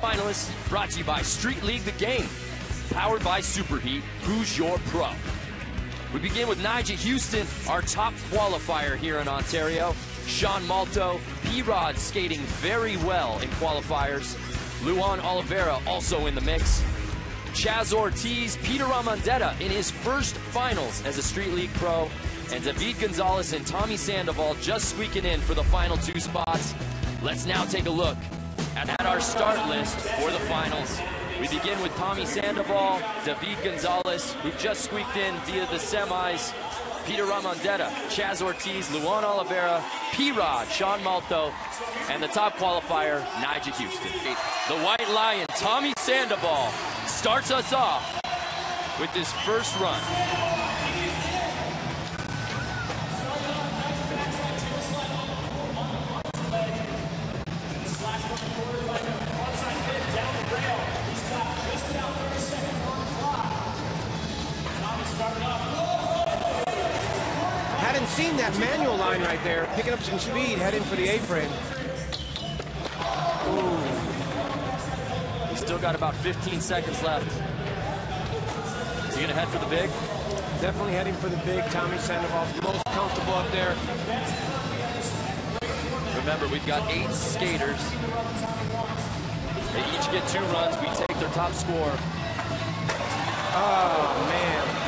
Finalists brought to you by Street League The Game, powered by Superheat. Who's your pro? We begin with Nyjah Huston, our top qualifier here in Ontario. Sean Malto, P-Rod skating very well in qualifiers. Luan Oliveira also in the mix. Chaz Ortiz, Peter Ramondetta in his first finals as a Street League pro. And David Gonzalez and Tommy Sandoval just squeaking in for the final 2 spots. Let's now take a look at our start list for the finals. We begin with Tommy Sandoval, David Gonzalez, who just squeaked in via the semis, Peter Ramondetta, Chaz Ortiz, Luan Oliveira, P-Rod, Sean Malto, and the top qualifier, Nyjah Huston. The White Lion, Tommy Sandoval, starts us off with this first run. Hadn't seen that manual line right there, picking up some speed, heading for the A-frame. He's still got about 15 seconds left. Is he gonna head for the big? Definitely heading for the big. Tommy Sandoval's most comfortable up there. Remember, we've got 8 skaters. They each get 2 runs. We take their top score. Oh, man.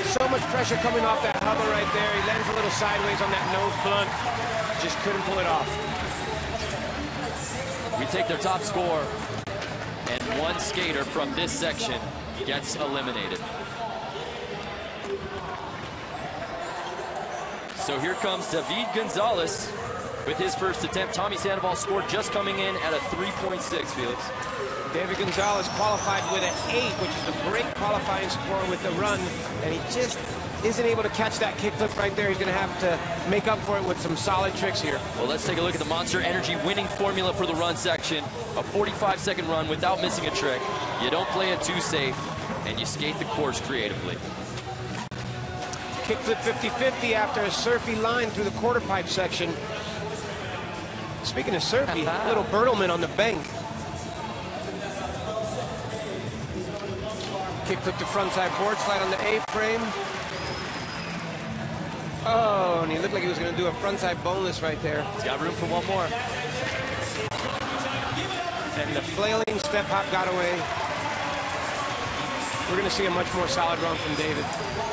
So much pressure coming off that hover right there. He lands a little sideways on that nose blunt. Just couldn't pull it off. We take their top score, and 1 skater from this section gets eliminated. So here comes David Gonzalez with his first attempt. Tommy Sandoval scored just coming in at a 3.6, Felix. David Gonzalez qualified with an 8, which is a great qualifying score with the run, and he just isn't able to catch that kickflip right there. He's going to have to make up for it with some solid tricks here. Well, let's take a look at the Monster Energy winning formula for the run section. A 45-second run without missing a trick. You don't play it too safe, and you skate the course creatively. Kickflip 50-50 after a surfy line through the quarter pipe section. Speaking of surfy, little Bertelmann on the bank. Kickflip to frontside board slide on the A-frame. Oh, and he looked like he was going to do a frontside boneless right there. He's got room for one more. And the flailing step hop got away. We're going to see a much more solid run from David.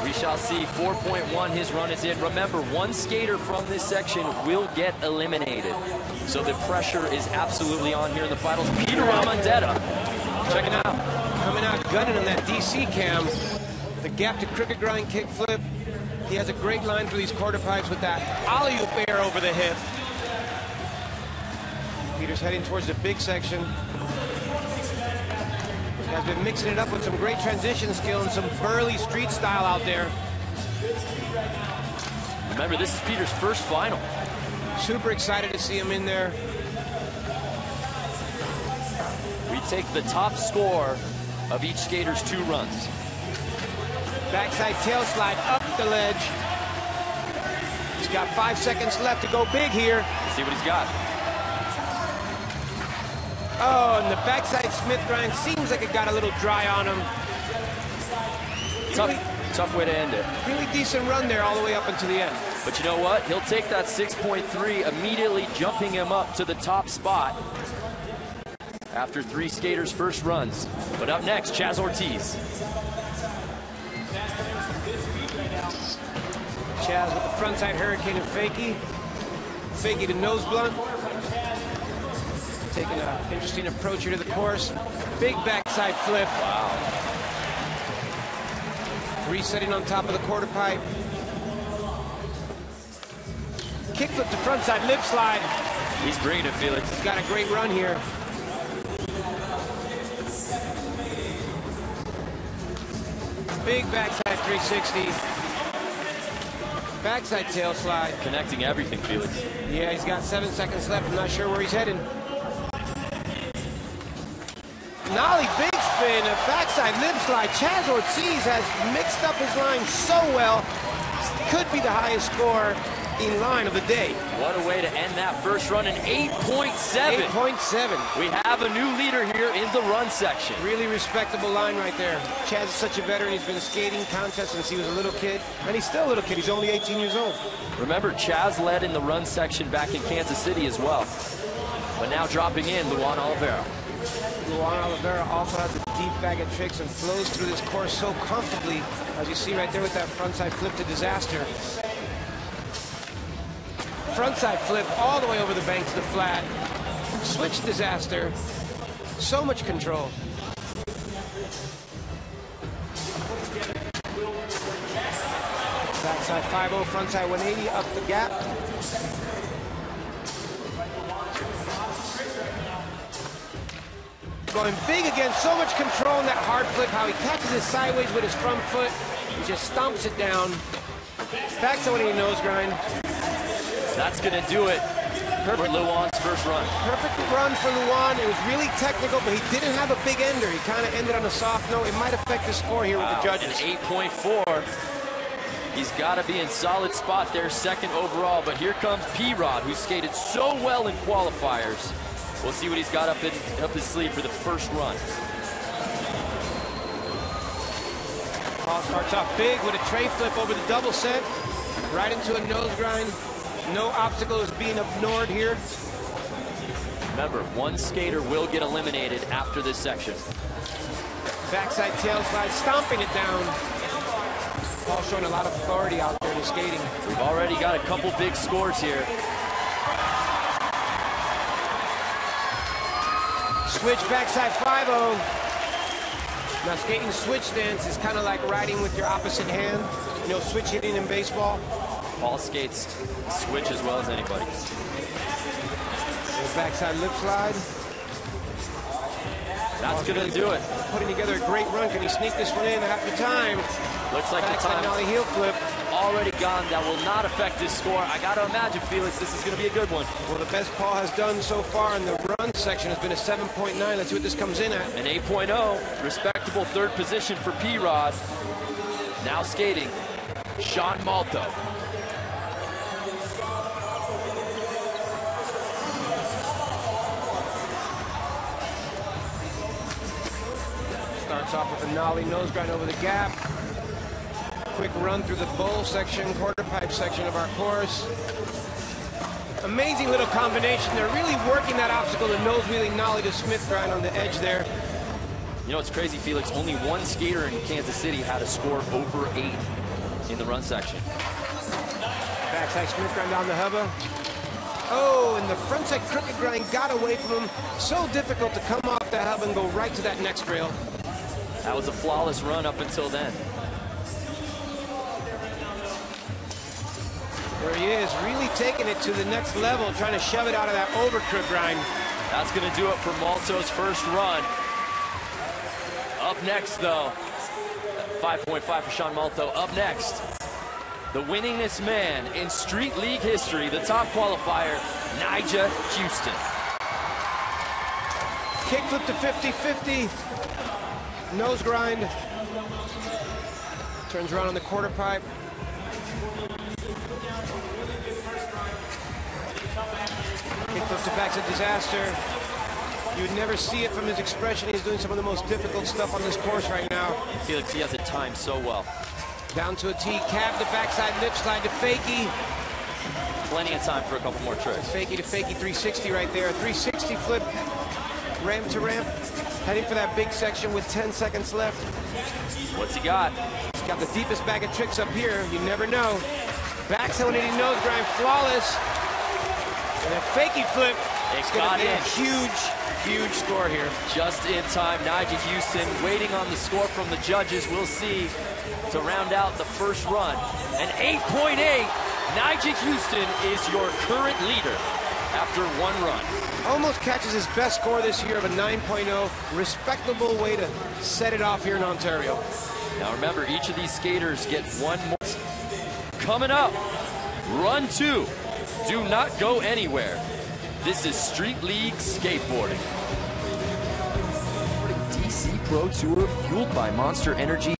We shall see. 4.1, his run is in. Remember, 1 skater from this section will get eliminated. So the pressure is absolutely on here in the finals. Peter Ramondetta, check it out. Coming out gunning on that DC cam. The gap to crooked grind kickflip. He has a great line through these quarter pipes with that alley-oop air over the hip. Peter's heading towards the big section. Has been mixing it up with some great transition skill and some burly street style out there. Remember, this is Peter's first final. Super excited to see him in there. We take the top score of each skater's 2 runs. Backside tail slide up the ledge. He's got 5 seconds left to go big here. Let's see what he's got. Oh, and the backside Smith grind seems like it got a little dry on him. Tough way to end it. Really decent run there all the way up into the end. But you know what? He'll take that 6.3, immediately jumping him up to the top spot after 3 skaters' first runs. But up next, Chaz Ortiz. Chaz with the frontside hurricane and fakie. Fakie to nose blunt. Taking an interesting approach here to the course. Big backside flip. Wow. Resetting on top of the quarter pipe. Kickflip to frontside lip slide. He's bringing it, Felix. He's got a great run here. Big backside 360. Backside tail slide. Connecting everything, Felix. Yeah, he's got 7 seconds left. I'm not sure where he's heading. Nollie big spin, a backside lip slide. Chaz Ortiz has mixed up his line so well. Could be the highest score in line of the day. What a way to end that first run, an 8.7. 8.7. We have a new leader here in the run section. Really respectable line right there. Chaz is such a veteran. He's been skating contests since he was a little kid, and he's still a little kid. He's only 18 years old. Remember, Chaz led in the run section back in Kansas City as well. But now dropping in, Luan Oliveira. Luan Oliveira also has a deep bag of tricks and flows through this course so comfortably, as you see right there with that frontside flip to disaster. Frontside flip all the way over the bank to the flat. Switch disaster. So much control. Backside 5-0, frontside 180, up the gap. Going big again, so much control in that hard flip, how he catches it sideways with his front foot. He just stomps it down. Backside 180 nose grind. That's going to do it for Luan's first run. Perfect run for Luan. It was really technical, but he didn't have a big ender. He kind of ended on a soft note. It might affect the score here with the judges. An 8.4. He's got to be in solid spot there, second overall. But here comes P-Rod, who skated so well in qualifiers. We'll see what he's got up his sleeve for the first run. Paul starts off big with a tray flip over the double set, right into a nose grind. No obstacle is being ignored here. Remember, one skater will get eliminated after this section. Backside tail slide, stomping it down. Paul showing a lot of authority out there in his skating. We've already got a couple big scores here. Switch backside 5-0. Now skating switch stance is kind of like riding with your opposite hand. You know, switch hitting in baseball. Paul skates switch as well as anybody. Backside lip slide. That's going to do it. Putting together a great run. Can he sneak this one in half the time? Looks like the time nollie heel flip. Already gone. That will not affect his score. I got to imagine, Felix, this is going to be a good one. Well, the best Paul has done so far in the run section has been a 7.9. Let's see what this comes in at. An 8.0. Respectable third position for P-Rod. Now skating, Sean Malto. Starts off with a nollie nose grind over the gap. Quick run through the bowl section, quarter pipe section of our course. Amazing little combination. They're really working that obstacle, the nose wheeling nollie to Smith grind on the edge there. You know, it's crazy, Felix. Only one skater in Kansas City had a score over 8 in the run section. Backside Smith grind down the hubba. Oh, and the frontside crooked grind got away from him. So difficult to come off the hub and go right to that next rail. That was a flawless run up until then. There he is, really taking it to the next level, trying to shove it out of that over crook grind. That's going to do it for Malto's first run. Up next, though, 5.5 for Sean Malto. Up next, the winningest man in Street League history, the top qualifier, Nyjah Huston. Kickflip to 50-50. Nose grind. Turns around on the quarter pipe. Kickflip to backside disaster. You'd never see it from his expression. He's doing some of the most difficult stuff on this course right now. Felix, he has it timed so well. Down to a T, cab the backside lip slide to fakie. Plenty of time for a couple more tricks. Fakie to fakie, 360 right there. 360 flip, ramp to ramp. Heading for that big section with 10 seconds left. What's he got? He's got the deepest bag of tricks up here. You never know. Backside 180 nose grind, flawless. And a fakie flip. It's got in. A huge score here. Just in time. Nyjah Huston waiting on the score from the judges. We'll see to round out the first run. An 8.8. Nyjah Huston is your current leader after one run. Almost catches his best score this year of a 9.0. Respectable way to set it off here in Ontario. Now remember, each of these skaters get one more. Coming up, run 2. Do not go anywhere. This is Street League Skateboarding. DC Pro Tour, fueled by Monster Energy.